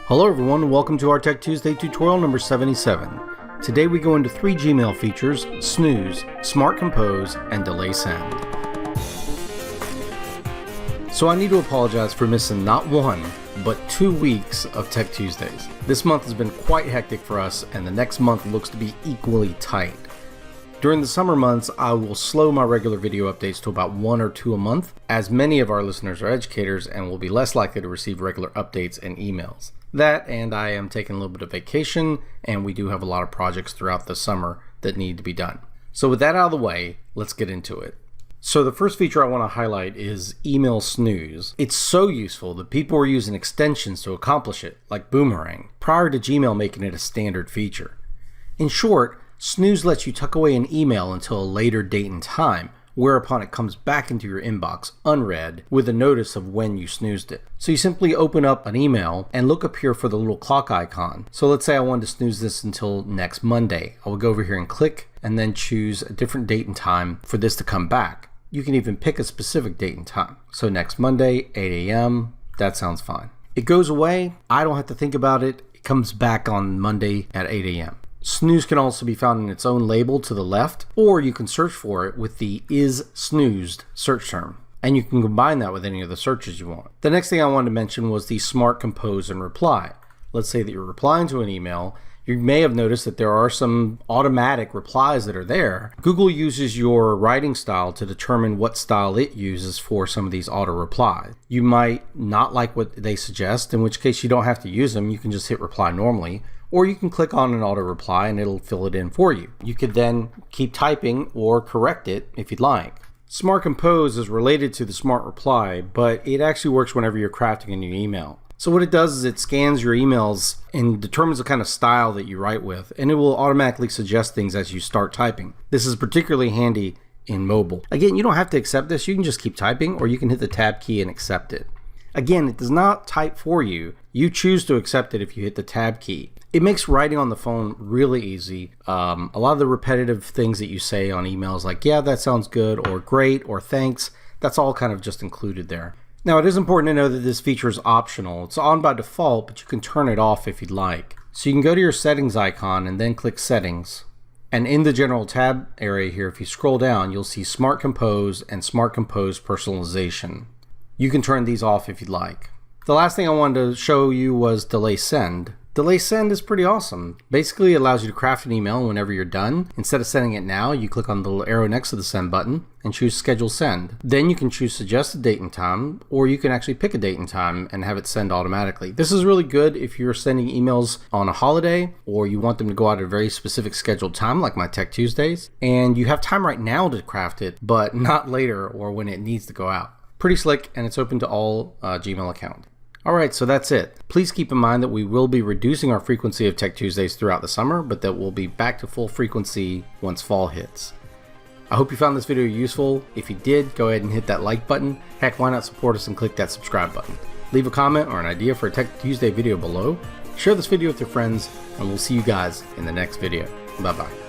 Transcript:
Hello everyone, and welcome to our Tech Tuesday tutorial number 77. Today we go into 3 Gmail features: Snooze, Smart Compose, and Delay Send. So I need to apologize for missing not 1, but 2 weeks of Tech Tuesdays. This month has been quite hectic for us, and the next month looks to be equally tight. During the summer months, I will slow my regular video updates to about 1 or 2 a month, as many of our listeners are educators and will be less likely to receive regular updates and emails. That, and I am taking a little bit of vacation, and we do have a lot of projects throughout the summer that need to be done. So with that out of the way, let's get into it. So the first feature I want to highlight is Email Snooze. It's so useful that people are using extensions to accomplish it, like Boomerang, prior to Gmail making it a standard feature. In short, Snooze lets you tuck away an email until a later date and time, whereupon it comes back into your inbox unread with a notice of when you snoozed it. So you simply open up an email and look up here for the little clock icon. So let's say I wanted to snooze this until next Monday. I will go over here and click and then choose a different date and time for this to come back. You can even pick a specific date and time. So next Monday, 8 a.m., that sounds fine. It goes away, I don't have to think about it, it comes back on Monday at 8 a.m. Snooze can also be found in its own label to the left, or you can search for it with the is snoozed search term, and you can combine that with any of the searches you want. The next thing I wanted to mention was the Smart Compose and Reply. Let's say that you're replying to an email. You may have noticed that there are some automatic replies that are there. Google uses your writing style to determine what style it uses for some of these auto replies. You might not like what they suggest, in which case you don't have to use them. You can just hit reply normally. Or you can click on an auto reply and it'll fill it in for you. You could then keep typing or correct it if you'd like. Smart Compose is related to the Smart Reply, but it actually works whenever you're crafting a new email. So what it does is it scans your emails and determines the kind of style that you write with, and it will automatically suggest things as you start typing. This is particularly handy in mobile. Again, you don't have to accept this. You can just keep typing, or you can hit the tab key and accept it. Again, it does not type for you. You choose to accept it if you hit the tab key. It makes writing on the phone really easy. A lot of the repetitive things that you say on emails like, yeah, that sounds good, or great, or thanks, that's all kind of just included there. Now, it is important to know that this feature is optional. It's on by default, but you can turn it off if you'd like. So you can go to your settings icon and then click settings. And in the general tab area here, if you scroll down, you'll see Smart Compose and Smart Compose Personalization. You can turn these off if you'd like. The last thing I wanted to show you was Delay Send. Delay Send is pretty awesome. Basically, it allows you to craft an email whenever you're done. Instead of sending it now, you click on the little arrow next to the send button and choose Schedule Send. Then you can choose Suggested Date and Time, or you can actually pick a date and time and have it send automatically. This is really good if you're sending emails on a holiday, or you want them to go out at a very specific scheduled time, like my Tech Tuesdays, and you have time right now to craft it, but not later or when it needs to go out. Pretty slick, and it's open to all Gmail accounts. Alright, so that's it. Please keep in mind that we will be reducing our frequency of Tech Tuesdays throughout the summer, but that we'll be back to full frequency once fall hits. I hope you found this video useful. If you did, go ahead and hit that like button. Heck, why not support us and click that subscribe button. Leave a comment or an idea for a Tech Tuesday video below. Share this video with your friends, and we'll see you guys in the next video. Bye-bye.